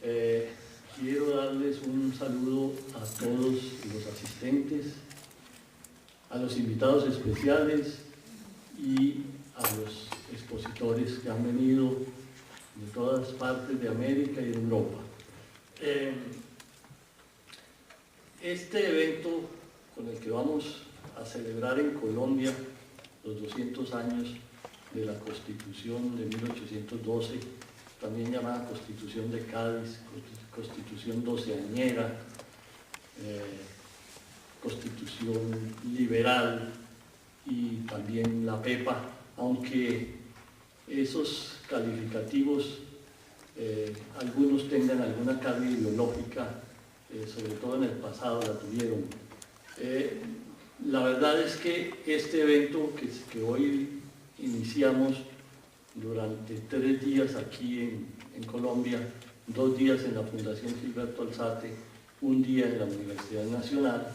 Quiero darles un saludo a todos los asistentes, a los invitados especiales y a los expositores que han venido de todas partes de América y de Europa. Este evento con el que vamos a celebrar en Colombia los 200 años de la Constitución de 1812, también llamada Constitución de Cádiz, Constitución doceañera, Constitución liberal y también la PEPA, aunque esos calificativos algunos tengan alguna carga ideológica, sobre todo en el pasado la tuvieron. La verdad es que este evento que hoy iniciamos durante 3 días aquí en Colombia, 2 días en la Fundación Gilberto Alzate, 1 día en la Universidad Nacional,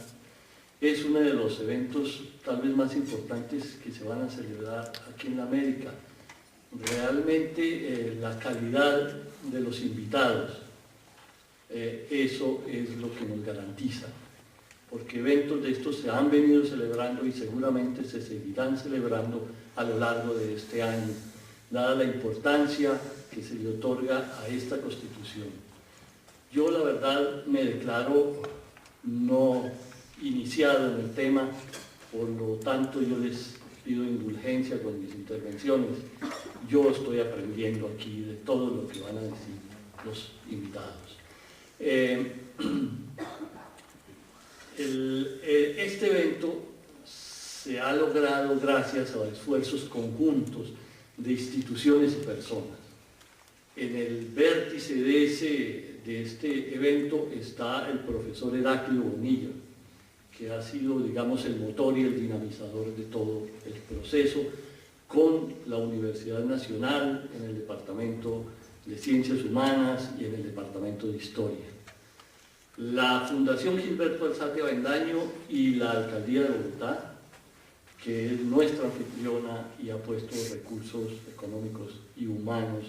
es uno de los eventos tal vez más importantes que se van a celebrar aquí en América. Realmente la calidad de los invitados, eso es lo que nos garantiza, porque eventos de estos se han venido celebrando y seguramente se seguirán celebrando a lo largo de este año, dada la importancia que se le otorga a esta Constitución. Yo la verdad me declaro no iniciado en el tema, por lo tanto yo les pido indulgencia con mis intervenciones. Yo estoy aprendiendo aquí de todo lo que van a decir los invitados. Este evento se ha logrado gracias a esfuerzos conjuntos de instituciones y personas. En el vértice de este evento está el profesor Heraclio Bonilla, que ha sido, digamos, el motor y el dinamizador de todo el proceso, con la Universidad Nacional en el Departamento de Ciencias Humanas y en el Departamento de Historia. La Fundación Gilberto Alzate Avendaño y la Alcaldía de Bogotá, que es nuestra anfitriona y ha puesto recursos económicos y humanos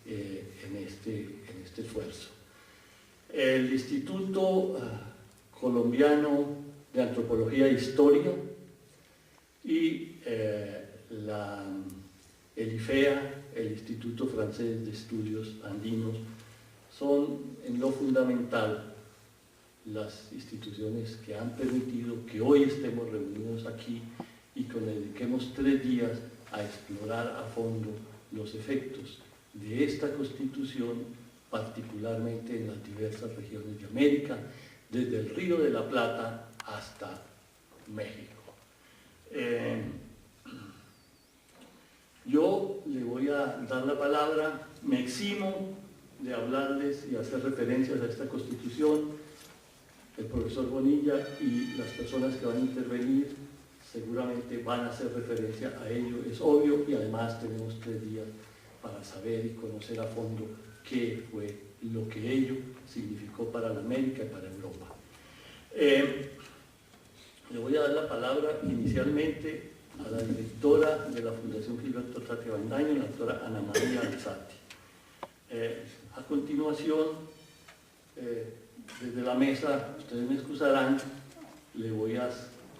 en este esfuerzo. El Instituto Colombiano de Antropología e Historia y el IFEA, el Instituto Francés de Estudios Andinos, son en lo fundamental las instituciones que han permitido que hoy estemos reunidos aquí y que le dediquemos 3 días a explorar a fondo los efectos de esta Constitución, particularmente en las diversas regiones de América, desde el Río de la Plata hasta México. Yo le voy a dar la palabra, me eximo de hablarles y hacer referencias a esta Constitución. El profesor Bonilla y las personas que van a intervenir seguramente van a hacer referencia a ello, es obvio, y además tenemos 3 días para saber y conocer a fondo qué fue lo que ello significó para la América y para Europa. Le voy a dar la palabra inicialmente a la directora de la Fundación Gilberto Alzate Avendaño, la doctora Ana María Alzate. A continuación, desde la mesa, ustedes me excusarán, le voy a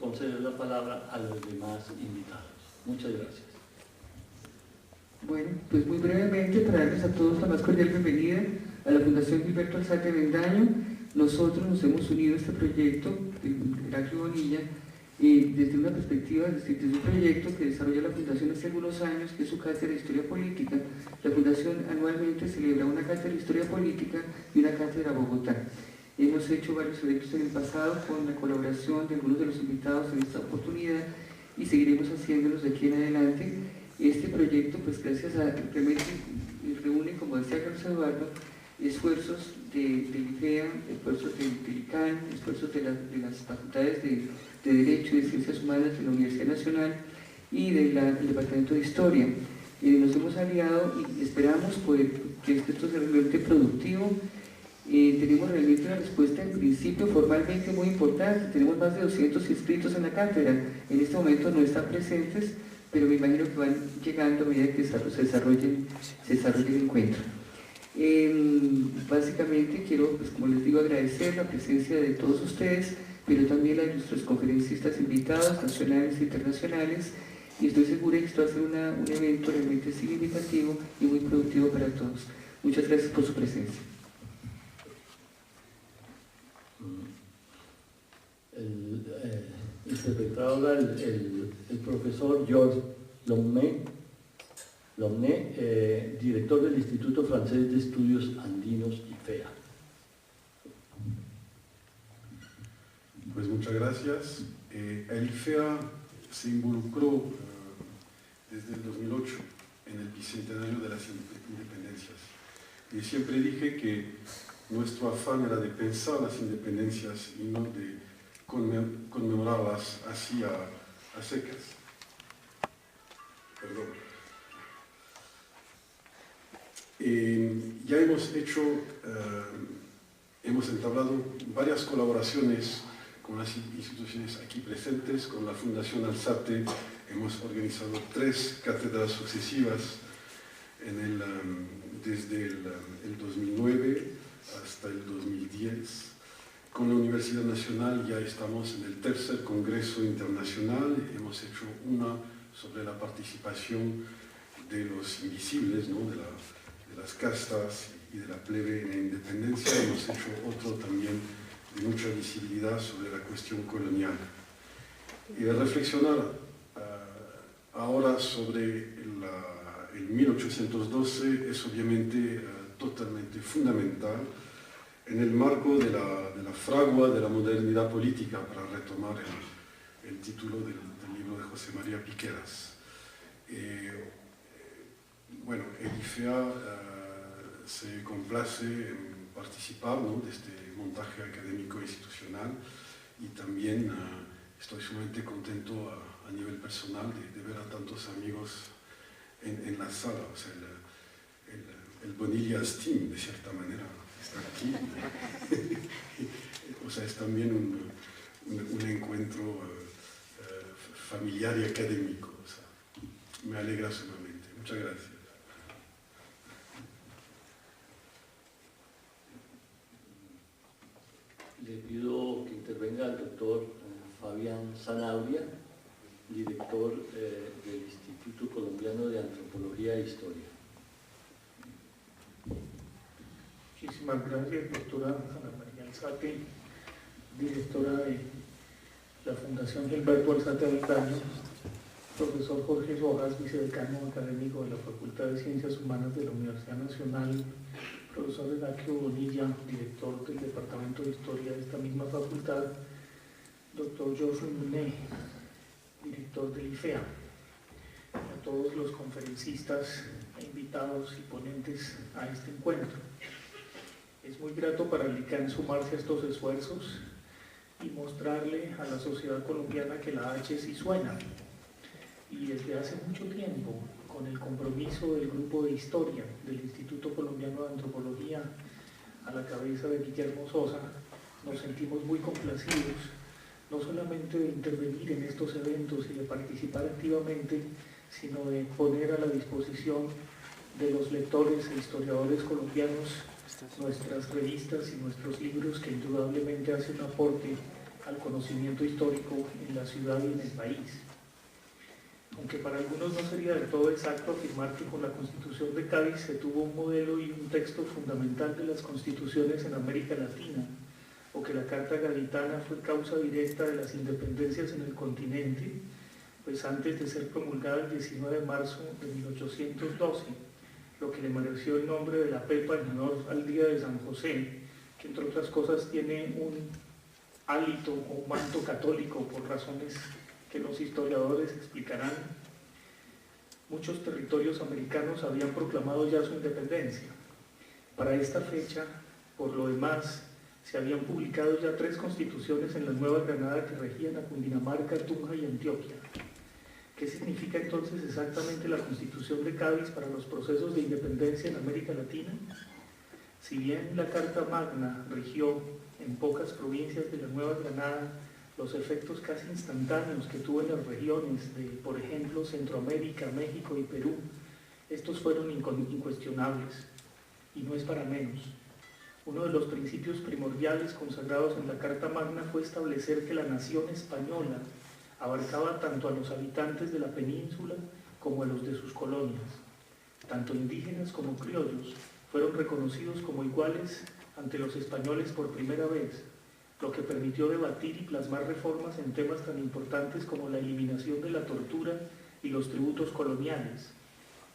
conceder la palabra a los demás invitados. Muchas gracias. Bueno, pues muy brevemente, para darles a todos la más cordial bienvenida a la Fundación Gilberto Alzate Avendaño. Nosotros nos hemos unido a este proyecto, Heraclio Bonilla, desde una perspectiva, desde un proyecto que desarrolla la Fundación hace algunos años, que es su cátedra de Historia Política. La Fundación anualmente celebra una cátedra de Historia Política y una cátedra Bogotá. Hemos hecho varios eventos en el pasado con la colaboración de algunos de los invitados en esta oportunidad y seguiremos haciéndolos de aquí en adelante. Este proyecto, pues gracias a realmente reúne, como decía Carlos Eduardo, esfuerzos del IFEA, esfuerzos del ICANN, esfuerzos de las facultades de Derecho y de Ciencias Humanas de la Universidad Nacional y del Departamento de Historia. Nos hemos aliado y esperamos que esto sea realmente productivo. Tenemos realmente una respuesta en principio formalmente muy importante. Tenemos más de 200 inscritos en la cátedra. En este momento no están presentes, pero me imagino que van llegando a medida que se desarrolle el encuentro. Básicamente quiero, pues, como les digo, agradecer la presencia de todos ustedes, pero también a nuestros conferencistas invitados, nacionales e internacionales, y estoy segura que esto va a ser un evento realmente significativo y muy productivo para todos. Muchas gracias por su presencia. Interpretará ahora el profesor Georges Lomné, director del Instituto Francés de Estudios Andinos, IFEA. Pues muchas gracias. El IFEA se involucró desde el 2008 en el bicentenario de las independencias. Y siempre dije que nuestro afán era de pensar las independencias y no de conmemorarlas así a secas. Perdón. Ya hemos entablado varias colaboraciones con las instituciones aquí presentes. Con la Fundación Alzate hemos organizado 3 cátedras sucesivas desde el 2009 hasta el 2010. Con la Universidad Nacional ya estamos en el 3er Congreso Internacional. Hemos hecho una sobre la participación de los invisibles, ¿no? de las castas y de la plebe en la independencia. Hemos hecho otro también de mucha visibilidad sobre la cuestión colonial. Y reflexionar ahora sobre el 1812 es obviamente totalmente fundamental en el marco de la fragua de la modernidad política, para retomar el título del libro de José María Piqueras. Bueno, el IFEA se complace en participar, ¿no?, de este montaje académico institucional, y también estoy sumamente contento a nivel personal de ver a tantos amigos en la sala. O sea, el Bonilla Steam, de cierta manera, está aquí. O sea, es también un encuentro familiar y académico. O sea, me alegra sumamente. Muchas gracias. Le pido que intervenga el doctor Fabián Zanabria, director del Instituto Colombiano de Antropología e Historia. Muchísimas gracias, doctora Ana María Alzate, directora de la Fundación Gilberto Alzate Avendaño, profesor Jorge Rojas, vicedecano académico de la Facultad de Ciencias Humanas de la Universidad Nacional, profesor Edaquio Bonilla, director del Departamento de Historia de esta misma facultad, doctor Georges Lomné, director del IFEA, a todos los conferencistas, invitados y ponentes a este encuentro. Es muy grato para el ICANN sumarse a estos esfuerzos y mostrarle a la sociedad colombiana que la H sí suena. Y desde hace mucho tiempo, con el compromiso del Grupo de Historia del Instituto Colombiano de Antropología, a la cabeza de Guillermo Sosa, nos sentimos muy complacidos, no solamente de intervenir en estos eventos y de participar activamente, sino de poner a la disposición de los lectores e historiadores colombianos nuestras revistas y nuestros libros, que indudablemente hacen un aporte al conocimiento histórico en la ciudad y en el país. Aunque para algunos no sería del todo exacto afirmar que con la Constitución de Cádiz se tuvo un modelo y un texto fundamental de las constituciones en América Latina, o que la Carta Gaditana fue causa directa de las independencias en el continente, pues antes de ser promulgada el 19 de marzo de 1812, lo que le mereció el nombre de la Pepa en honor al Día de San José, que entre otras cosas tiene un hálito o manto católico por razones que los historiadores explicarán. Muchos territorios americanos habían proclamado ya su independencia. Para esta fecha, por lo demás, se habían publicado ya 3 constituciones en la Nueva Granada que regían a Cundinamarca, Tunja y Antioquia. ¿Qué significa entonces exactamente la Constitución de Cádiz para los procesos de independencia en América Latina? Si bien la Carta Magna rigió en pocas provincias de la Nueva Granada, los efectos casi instantáneos que tuvo en las regiones de, por ejemplo, Centroamérica, México y Perú, estos fueron incuestionables. y no es para menos. Uno de los principios primordiales consagrados en la Carta Magna fue establecer que la nación española abarcaba tanto a los habitantes de la península como a los de sus colonias. Tanto indígenas como criollos fueron reconocidos como iguales ante los españoles por primera vez, lo que permitió debatir y plasmar reformas en temas tan importantes como la eliminación de la tortura y los tributos coloniales,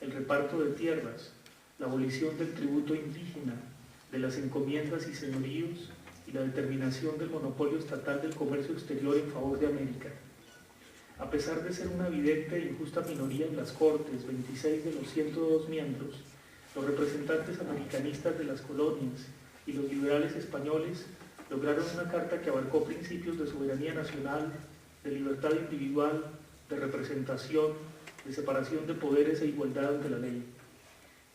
el reparto de tierras, la abolición del tributo indígena, de las encomiendas y señoríos y la determinación del monopolio estatal del comercio exterior en favor de América. A pesar de ser una evidente e injusta minoría en las Cortes, 26 de los 102 miembros, los representantes americanistas de las colonias y los liberales españoles lograron una carta que abarcó principios de soberanía nacional, de libertad individual, de representación, de separación de poderes e igualdad ante la ley.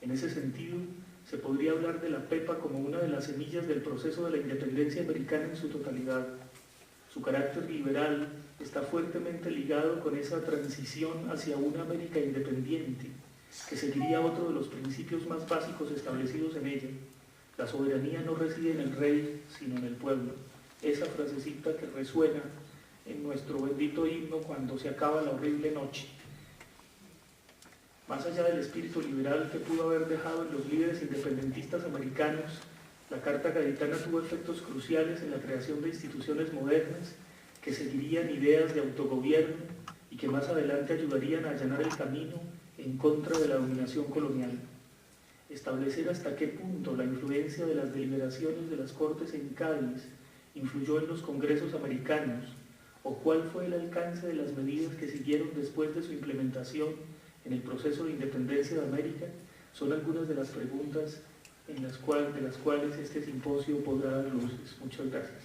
En ese sentido, se podría hablar de la PEPA como una de las semillas del proceso de la independencia americana en su totalidad. Su carácter liberal está fuertemente ligado con esa transición hacia una América independiente, que seguiría otro de los principios más básicos establecidos en ella. La soberanía no reside en el rey, sino en el pueblo. Esa frasecita que resuena en nuestro bendito himno cuando se acaba la horrible noche. Más allá del espíritu liberal que pudo haber dejado en los líderes independentistas americanos, la Carta Gaditana tuvo efectos cruciales en la creación de instituciones modernas que seguirían ideas de autogobierno y que más adelante ayudarían a allanar el camino en contra de la dominación colonial. Establecer hasta qué punto la influencia de las deliberaciones de las Cortes en Cádiz influyó en los congresos americanos, o cuál fue el alcance de las medidas que siguieron después de su implementación en el proceso de independencia de América, son algunas de las preguntas de las cuales este simposio podrá dar luces. Muchas gracias.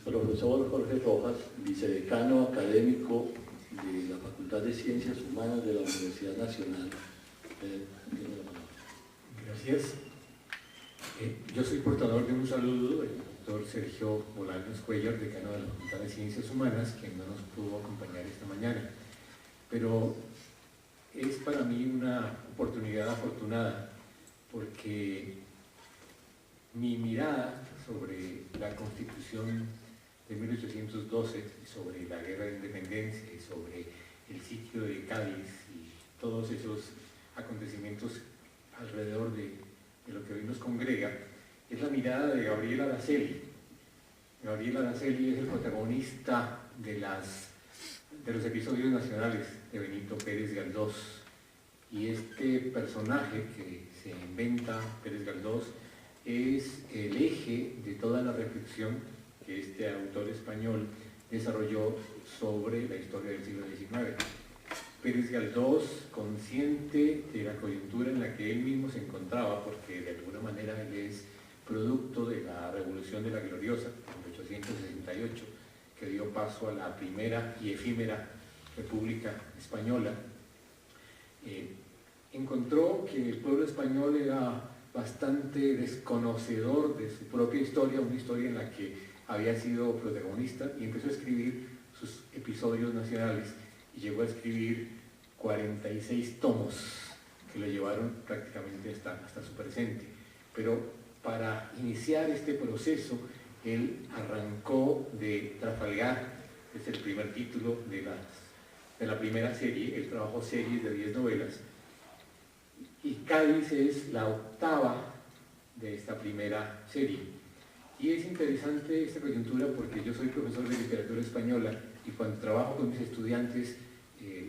Profesor Jorge Rojas, vicedecano académico de la Facultad de Ciencias Humanas de la Universidad Nacional. Tiene la palabra. Gracias. Yo soy portador de un saludo del doctor Sergio Bolaños Cuellar, decano de la Facultad de Ciencias Humanas, quien no nos pudo acompañar esta mañana. Pero es para mí una oportunidad afortunada, porque mi mirada sobre la Constitución de 1812, sobre la Guerra de Independencia y sobre el sitio de Cádiz y todos esos acontecimientos alrededor de lo que hoy nos congrega, es la mirada de Gabriel Araceli. Gabriel Araceli es el protagonista de los episodios nacionales de Benito Pérez Galdós, y este personaje que se inventa Pérez Galdós es el eje de toda la reflexión que este autor español desarrolló sobre la historia del siglo XIX. Pérez Galdós, consciente de la coyuntura en la que él mismo se encontraba, porque de alguna manera él es producto de la Revolución de la Gloriosa, en 1868, que dio paso a la primera y efímera República Española, encontró que el pueblo español era bastante desconocedor de su propia historia, una historia en la que había sido protagonista, y empezó a escribir sus episodios nacionales, y llegó a escribir 46 tomos que lo llevaron prácticamente hasta su presente. Pero para iniciar este proceso, él arrancó de Trafalgar, es el primer título de la primera serie. Él trabajó series de 10 novelas, y Cádiz es la octava de esta primera serie. Y es interesante esta coyuntura porque yo soy profesor de literatura española, y cuando trabajo con mis estudiantes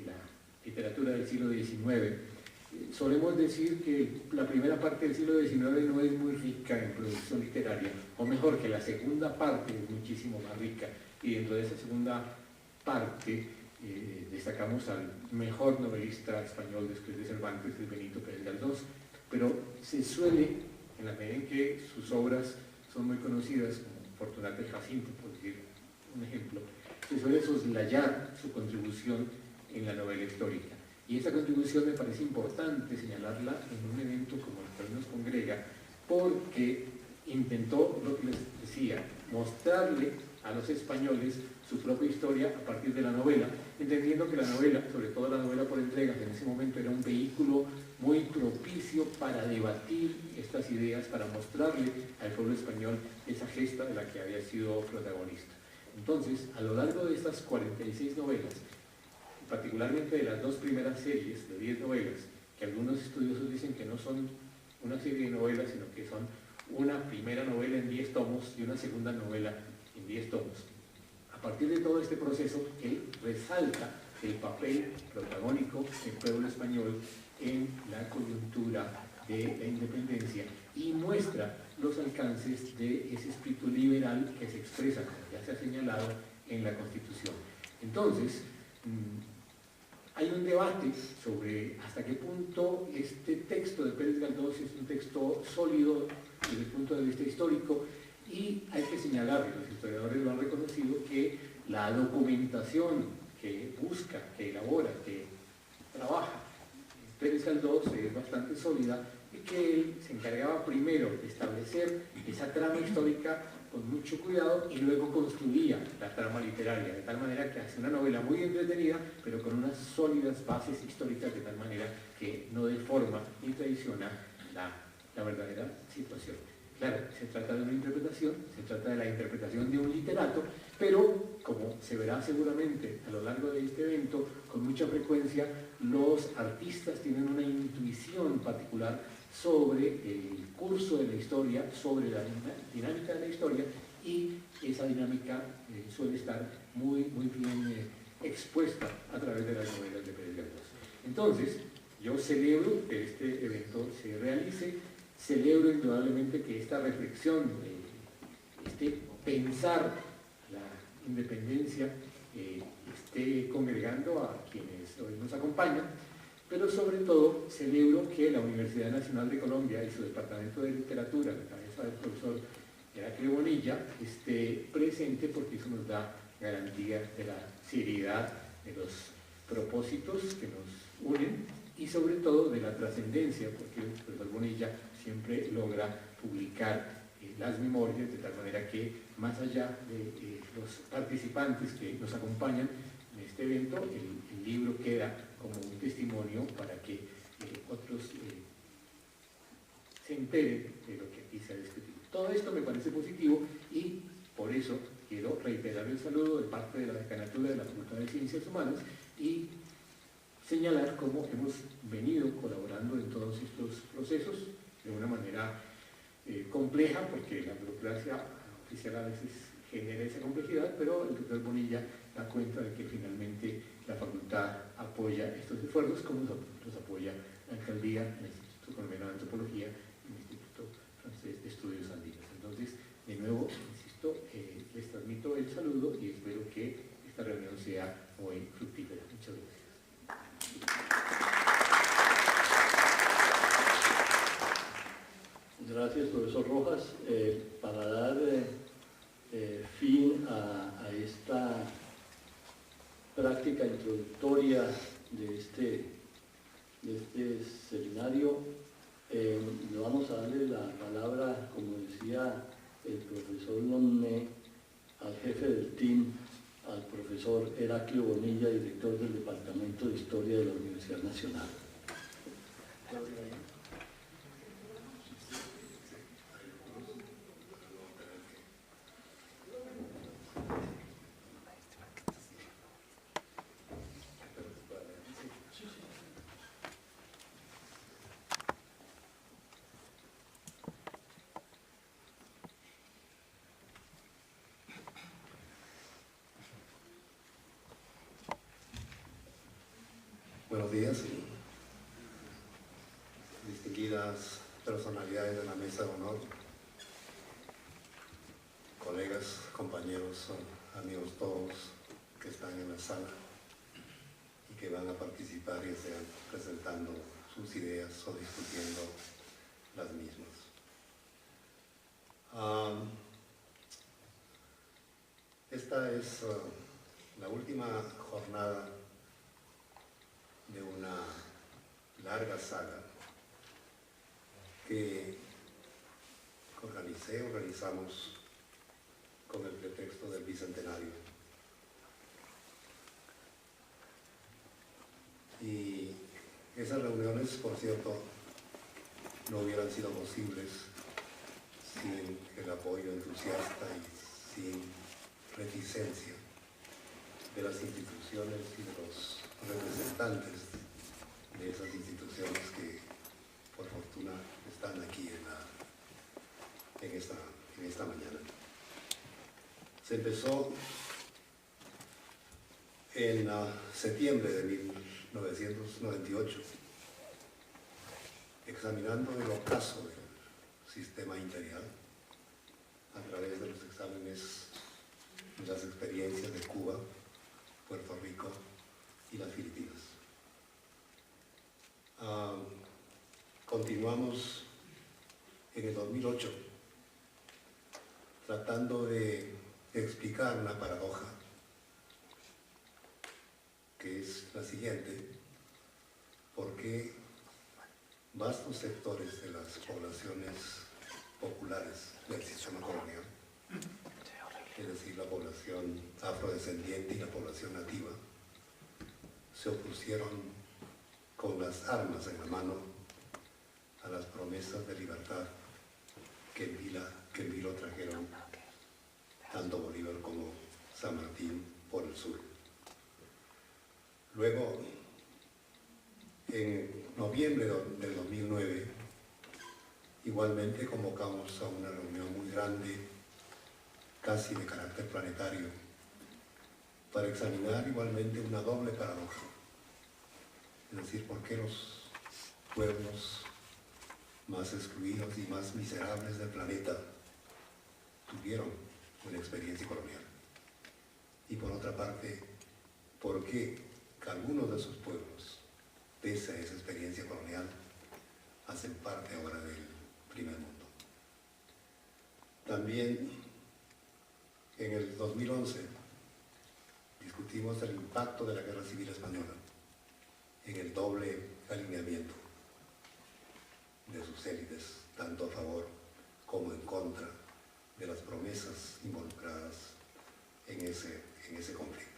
la literatura del siglo XIX, solemos decir que la primera parte del siglo XIX no es muy rica en producción literaria, o mejor, que la segunda parte es muchísimo más rica, y dentro de esa segunda parte destacamos al mejor novelista español después de Cervantes, que es Benito Pérez Galdós. Pero se suele, en la medida en que sus obras son muy conocidas, como Fortunato y Jacinto, por decir un ejemplo, se suele soslayar su contribución en la novela histórica. Y esa contribución me parece importante señalarla en un evento como el que hoy nos congrega, porque intentó, lo que les decía, mostrarle a los españoles su propia historia a partir de la novela, entendiendo que la novela, sobre todo la novela por entregas, en ese momento era un vehículo muy propicio para debatir estas ideas, para mostrarle al pueblo español esa gesta de la que había sido protagonista. Entonces, a lo largo de estas 46 novelas, particularmente de las dos primeras series de 10 novelas, que algunos estudiosos dicen que no son una serie de novelas, sino que son una primera novela en 10 tomos y una segunda novela en 10 tomos. A partir de todo este proceso, él resalta el papel protagónico del pueblo español en la coyuntura de la independencia y muestra los alcances de ese espíritu liberal que se expresa, como ya se ha señalado, en la Constitución. Entonces, hay un debate sobre hasta qué punto este texto de Pérez Galdós es un texto sólido desde el punto de vista histórico, y hay que señalar, y los historiadores lo han reconocido, que la documentación que busca, que elabora, que trabaja Pérez Galdós es bastante sólida, y que él se encargaba primero de establecer esa trama histórica con mucho cuidado y luego construía la trama literaria, de tal manera que hace una novela muy entretenida, pero con unas sólidas bases históricas, de tal manera que no deforma ni traiciona la verdadera situación. Claro, se trata de una interpretación, se trata de la interpretación de un literato, pero como se verá seguramente a lo largo de este evento, con mucha frecuencia los artistas tienen una intuición particular sobre el curso de la historia, sobre la dinámica de la historia, y esa dinámica suele estar muy bien expuesta a través de las novelas de Pérez Galdós. Entonces, yo celebro que este evento se realice, celebro indudablemente que esta reflexión, este pensar la independencia, esté congregando a quienes hoy nos acompañan, pero sobre todo celebro que la Universidad Nacional de Colombia y su Departamento de Literatura, en cabeza del profesor Heraclio Bonilla, esté presente, porque eso nos da garantía de la seriedad de los propósitos que nos unen y sobre todo de la trascendencia, porque el profesor Bonilla siempre logra publicar las memorias de tal manera que, más allá de los participantes que nos acompañan en este evento, el libro queda como un testimonio para que otros se enteren de lo que aquí se ha discutido. Todo esto me parece positivo y por eso quiero reiterar el saludo de parte de la Decanatura de la Facultad de Ciencias Humanas y señalar cómo hemos venido colaborando en todos estos procesos de una manera compleja, porque la burocracia oficial a veces genera esa complejidad, pero el doctor Bonilla da cuenta de que finalmente la facultad apoya estos esfuerzos, como los apoya la alcaldía, el Instituto Colombiano de Antropología y el Instituto Francés de Estudios Andinos. Entonces, de nuevo, insisto, les transmito el saludo y espero que esta reunión sea muy fructífera. Muchas gracias. Gracias, profesor Rojas. Para dar fin a esta práctica introductoria de este seminario, le vamos a darle la palabra, como decía el profesor Nonné, al jefe del team, al profesor Heraclio Bonilla, director del Departamento de Historia de la Universidad Nacional. Buenos días, distinguidas personalidades de la mesa de honor, colegas, compañeros, amigos todos que están en la sala y que van a participar y estén presentando sus ideas o discutiendo las mismas. Esta es la última jornada de una larga saga que organizamos con el pretexto del bicentenario. Y esas reuniones, por cierto, no hubieran sido posibles sin el apoyo entusiasta y sin reticencia de las instituciones y de los representantes de esas instituciones que, por fortuna, están aquí en esta mañana. Se empezó en septiembre de 1998, examinando el ocaso del sistema imperial a través de los exámenes de las experiencias de Cuba, Puerto Rico y las Filipinas. Continuamos en el 2008 tratando de explicar una paradoja que es la siguiente: ¿por qué vastos sectores de las poblaciones populares del sistema colonial, es decir, la población afrodescendiente y la población nativa, se opusieron con las armas en la mano a las promesas de libertad que en vilo trajeron tanto Bolívar como San Martín por el sur? Luego, en noviembre del 2009, igualmente convocamos a una reunión muy grande, casi de carácter planetario, para examinar igualmente una doble paradoja. Es decir, por qué los pueblos más excluidos y más miserables del planeta tuvieron una experiencia colonial. Y por otra parte, por qué algunos de sus pueblos, pese a esa experiencia colonial, hacen parte ahora del primer mundo. También en el 2011 discutimos el impacto de la Guerra Civil Española en el doble alineamiento de sus élites, tanto a favor como en contra de las promesas involucradas en ese conflicto.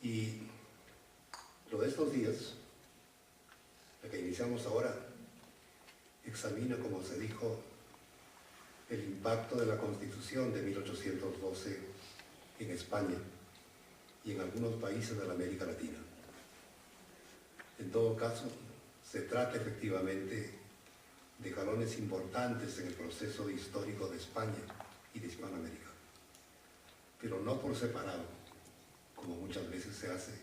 Y lo de estos días, la que iniciamos ahora, examina, como se dijo, el impacto de la Constitución de 1812 en España y en algunos países de la América Latina. En todo caso, se trata efectivamente de jalones importantes en el proceso histórico de España y de Hispanoamérica, pero no por separado, como muchas veces se hace,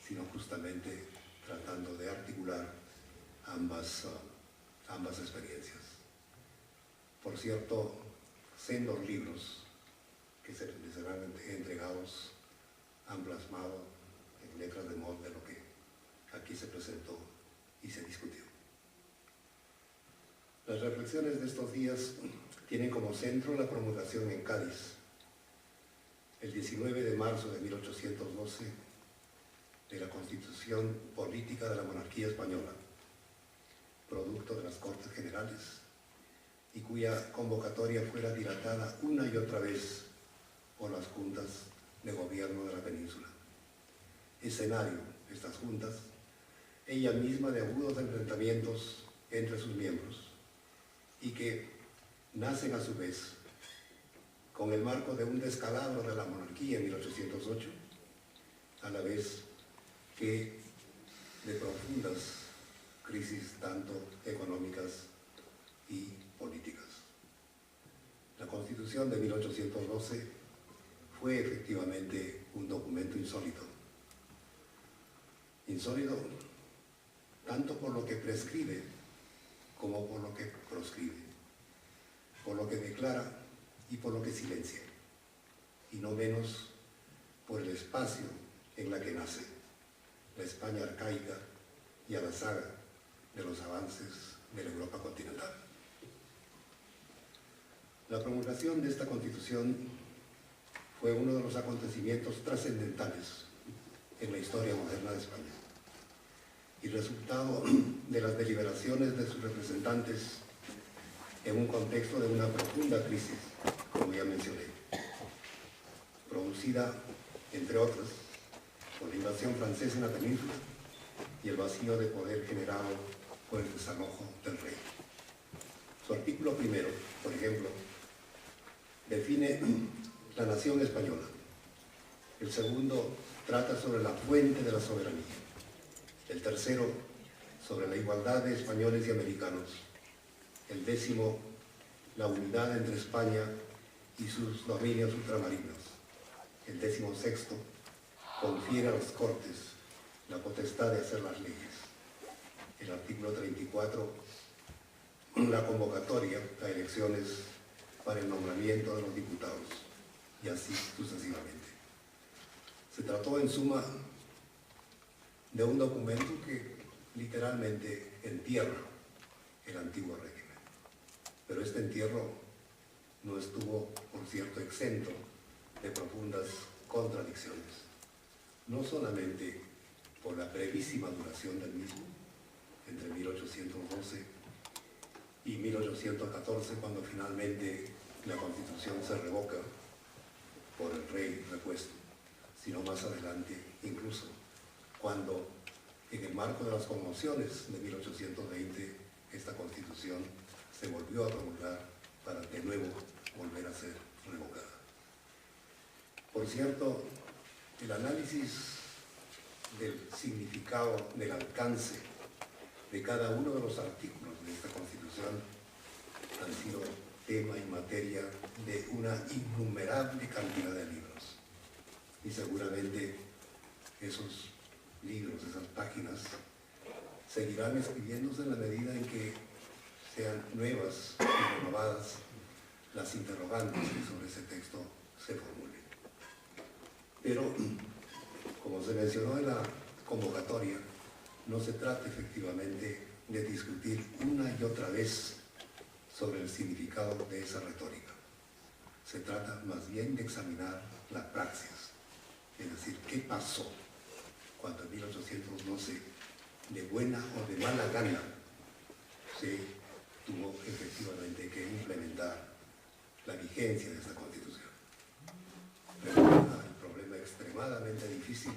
sino justamente tratando de articular ambas experiencias. Por cierto, sendos libros que se les serán entregados han plasmado en letras de molde lo que aquí se presentó y se discutió. Las reflexiones de estos días tienen como centro la promulgación en Cádiz, el 19 de marzo de 1812, de la Constitución Política de la Monarquía Española, producto de las Cortes Generales, y cuya convocatoria fuera dilatada una y otra vez por las juntas de gobierno de la península. Escenario, estas juntas, ella misma de agudos enfrentamientos entre sus miembros, y que nacen a su vez con el marco de un descalabro de la monarquía en 1808, a la vez que de profundas crisis tanto económicas y políticas. La Constitución de 1812 fue efectivamente un documento insólito. Insólito tanto por lo que prescribe como por lo que proscribe, por lo que declara y por lo que silencia, y no menos por el espacio en la que nace, la España arcaica y a la saga de los avances de la Europa continental. La promulgación de esta Constitución fue uno de los acontecimientos trascendentales en la historia moderna de España, y resultado de las deliberaciones de sus representantes en un contexto de una profunda crisis, como como ya mencioné, producida, entre otras, por la invasión francesa en la península y el vacío de poder generado por el desalojo del rey. Su artículo primero, por ejemplo, define la nación española. El segundo trata sobre la fuente de la soberanía. El tercero, sobre la igualdad de españoles y americanos. El décimo, la unidad entre España y sus dominios ultramarinos. El 16º, confiere a las Cortes la potestad de hacer las leyes. El artículo 34, la convocatoria a elecciones para el nombramiento de los diputados, y así sucesivamente. Se trató en suma de un documento que literalmente entierra el antiguo régimen. Pero este entierro no estuvo, por cierto, exento de profundas contradicciones. No solamente por la brevísima duración del mismo, entre 1812 y 1814, cuando finalmente la Constitución se revoca por el rey repuesto, sino más adelante, incluso cuando en el marco de las conmociones de 1820 esta Constitución se volvió a promulgar para de nuevo volver a ser revocada. Por cierto, el análisis del significado, del alcance de cada uno de los artículos de esta Constitución han sido tema y materia de una innumerable cantidad de libros. Y seguramente esos libros, esas páginas, seguirán escribiéndose en la medida en que sean nuevas y renovadas las interrogantes que sobre ese texto se formulen. Pero, como se mencionó en la convocatoria, no se trata efectivamente de discutir una y otra vez sobre el significado de esa retórica. Se trata más bien de examinar la praxis, es decir, qué pasó cuando en 1812, de buena o de mala gana, se tuvo efectivamente que implementar la vigencia de esta Constitución. Resulta el problema extremadamente difícil,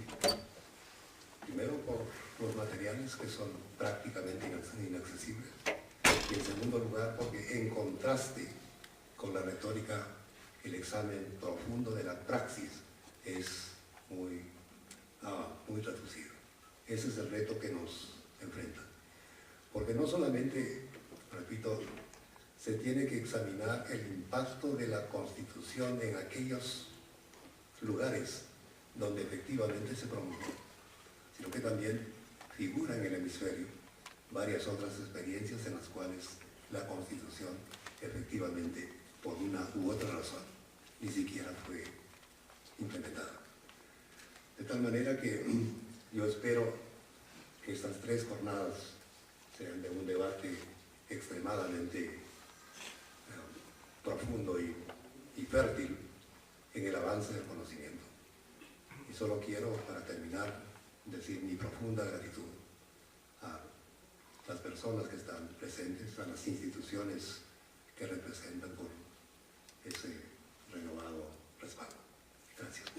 primero por los materiales que son prácticamente inaccesibles, y en segundo lugar porque en contraste con la retórica, el examen profundo de la praxis es muy reducido. Ese es el reto que nos enfrenta. Porque no solamente, repito, se tiene que examinar el impacto de la Constitución en aquellos lugares donde efectivamente se promulgó, sino que también figura en el hemisferio varias otras experiencias en las cuales la Constitución efectivamente, por una u otra razón, ni siquiera fue implementada. De tal manera que yo espero que estas 3 jornadas sean de un debate extremadamente profundo y fértil en el avance del conocimiento. Y solo quiero, para terminar, decir mi profunda gratitud a las personas que están presentes, a las instituciones que representan por ese renovado respaldo. Gracias.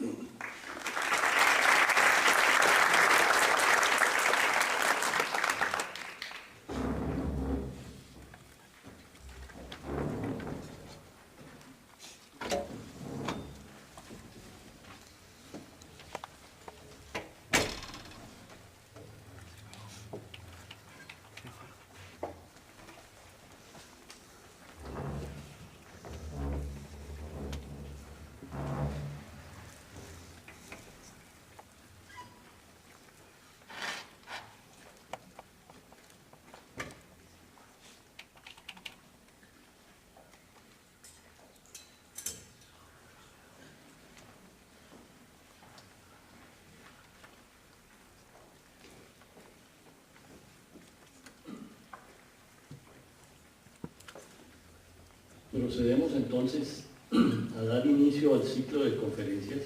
Procedemos entonces a dar inicio al ciclo de conferencias,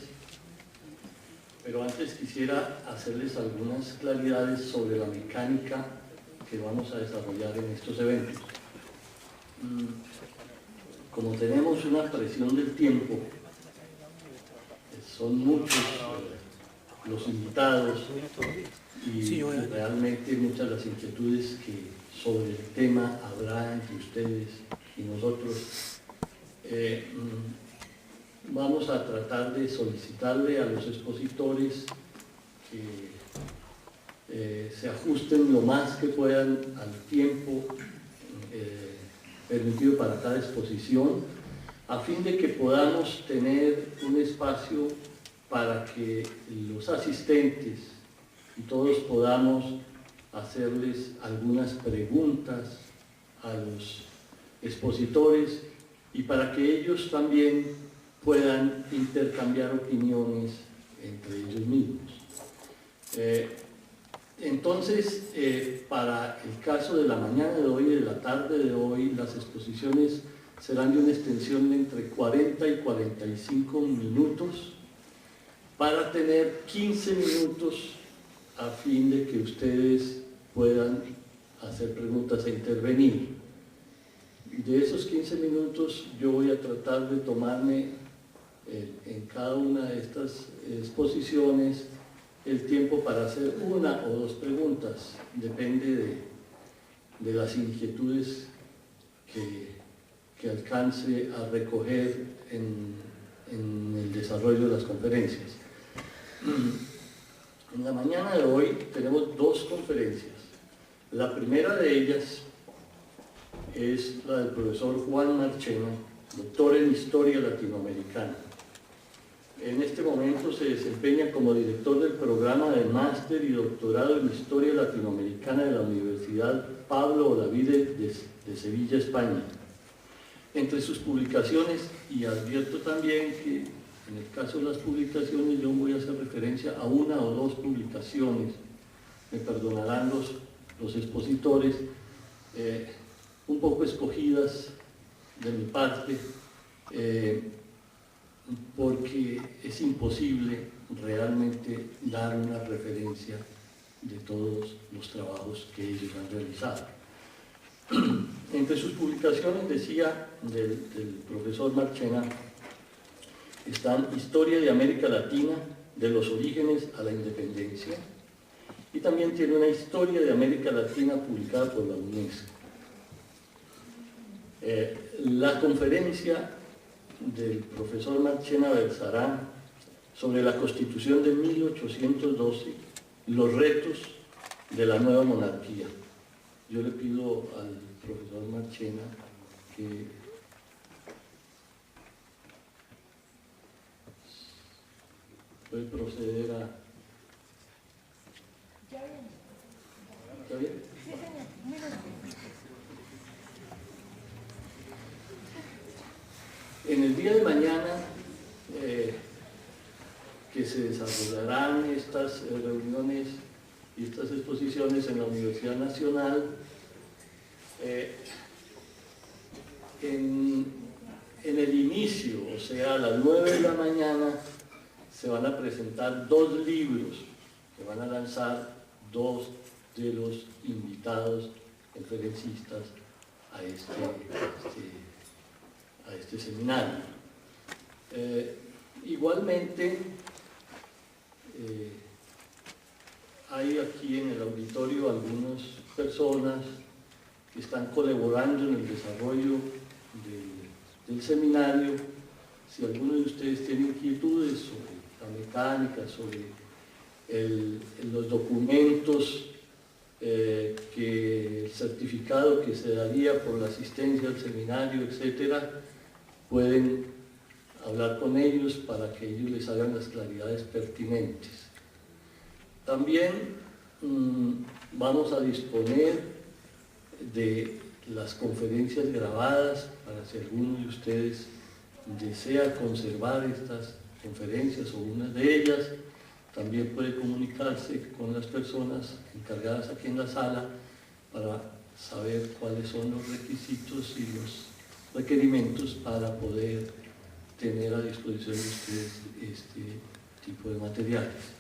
pero antes quisiera hacerles algunas claridades sobre la mecánica que vamos a desarrollar en estos eventos. como tenemos una presión del tiempo, son muchos los invitados y realmente muchas las inquietudes que sobre el tema habrá entre ustedes y nosotros. Vamos a tratar de solicitarle a los expositores que se ajusten lo más que puedan al tiempo permitido para cada exposición, a fin de que podamos tener un espacio para que los asistentes y todos podamos hacerles algunas preguntas a los expositores y para que ellos también puedan intercambiar opiniones entre ellos mismos. Entonces, para el caso de la mañana de hoy y de la tarde de hoy, las exposiciones serán de una extensión de entre 40 y 45 minutos para tener 15 minutos a fin de que ustedes puedan hacer preguntas e intervenir. De esos 15 minutos yo voy a tratar de tomarme en cada una de estas exposiciones el tiempo para hacer una o dos preguntas, depende de las inquietudes que alcance a recoger en el desarrollo de las conferencias. En la mañana de hoy tenemos dos conferencias. La primera de ellas es la del profesor Juan Marchena, doctor en Historia Latinoamericana. En este momento se desempeña como director del programa de máster y doctorado en Historia Latinoamericana de la Universidad Pablo Olavide de Sevilla, España. Entre sus publicaciones, y advierto también que en el caso de las publicaciones yo voy a hacer referencia a una o dos publicaciones, me perdonarán los expositores, un poco escogidas de mi parte, porque es imposible realmente dar una referencia de todos los trabajos que ellos han realizado. Entre sus publicaciones, decía, del profesor Marchena, están Historia de América Latina, de los orígenes a la independencia, y también tiene una Historia de América Latina publicada por la UNESCO. La conferencia del profesor Marchena versará sobre la Constitución de 1812, los retos de la nueva monarquía. Yo le pido al profesor Marchena que puede proceder a... ¿Está bien? Sí, señor. En el día de mañana, que se desarrollarán estas reuniones y estas exposiciones en la Universidad Nacional, en el inicio, o sea, a las 9 de la mañana, se van a presentar dos libros que van a lanzar dos de los invitados conferencistas a este seminario. Igualmente, hay aquí en el auditorio algunas personas que están colaborando en el desarrollo del seminario. Si alguno de ustedes tiene inquietudes sobre la mecánica, sobre los documentos, el certificado que se daría por la asistencia al seminario, etcétera, pueden hablar con ellos para que ellos les hagan las claridades pertinentes. También vamos a disponer de las conferencias grabadas para si alguno de ustedes desea conservar estas conferencias o una de ellas, también puede comunicarse con las personas encargadas aquí en la sala para saber cuáles son los requisitos y los requerimientos para poder tener a disposición de ustedes este tipo de materiales.